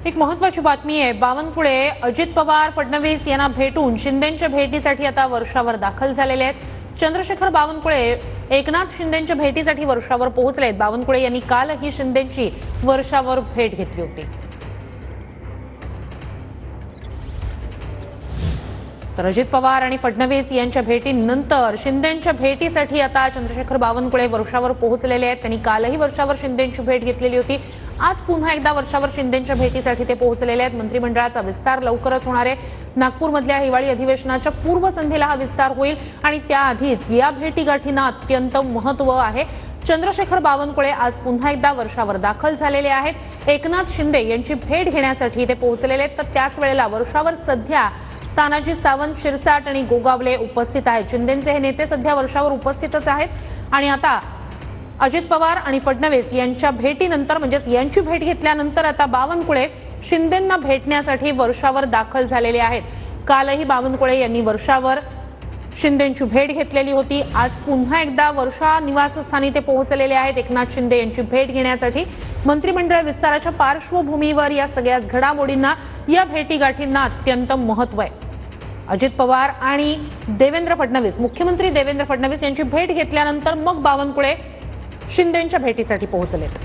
एक महत्त्वाची बातमी आहे। बावनकुळे अजित पवार फडणवीस यांना भेटून शिंदेंच्या भेटीसाठी आता वर्षावर दाखल झालेले आहेत। चंद्रशेखर बावनकुळे एकनाथ शिंदेंच्या भेटीसाठी वर्षावर पोहोचले आहेत। बावनकुळे यांनी कालही शिंदेंची वर्षावर भेट घेतली होती। तर अजित पवार आणि फडणवीस यांच्या भेटीनंतर शिंदेंच्या भेटीसाठी आता चंद्रशेखर बावनकुळे वर्षावर पोहोचलेले आहेत। त्यांनी कालही वर्षावर शिंदेंची भेट घेतलेली होती। आज पुन्हा एकदा वर्षावर शिंदेंच्या भेटीसाठी ते पोहोचलेले आहेत। मंत्रिमंडळाचा विस्तार लवकरच होणार आहे। नागपूरमधल्या हिवाळी अधिवेशनाच्या पूर्वसंध्येला हा विस्तार होईल आणि त्याआधीच या भेटीगाठींना अत्यंत महत्त्व आहे। चंद्रशेखर बावनकुळे आज पुन्हा एकदा वर्षावर दाखल झालेले आहेत। एकनाथ शिंदे यांची भेट घेण्यासाठी ते पोहोचलेले आहेत। तर त्याच वेळेला वर्षावर सध्या तानाजी सावंत, शिरसाट आणि गोगावले उपस्थित आहेत। शिंदेंचे हे नेते सध्या वर्षावर उपस्थितच आहेत आणि आता अजित पवार आणि फडणवीस यांच्या भेटीनंतर म्हणजेच यांची भेट घेतल्यानंतर आता बावनकुळे शिंदेंना भेटण्यासाठी वर्षावर दाखल झालेले आहेत। कालही बावनकुळे यांनी वर्षावर शिंदेंची भेट घेतलेली होती। आज पुन्हा एकदा वर्षा निवासस्थानी ते पोहोचलेले आहेत एकनाथ शिंदे यांची भेट घेण्यासाठी। मंत्रिमंडळ विस्ताराच्या पार्श्वभूमीवर या सगळ्याच घडामोडींना या भेटीगाठींना अत्यंत महत्त्व आहे। अजित पवार आणि देवेंद्र फडणवीस मुख्यमंत्री देवेंद्र फडणवीस यांची भेट घेतल्यानंतर मग बावनकुळे शिंदेंच्या भेटीसाठी पोहोचलेत।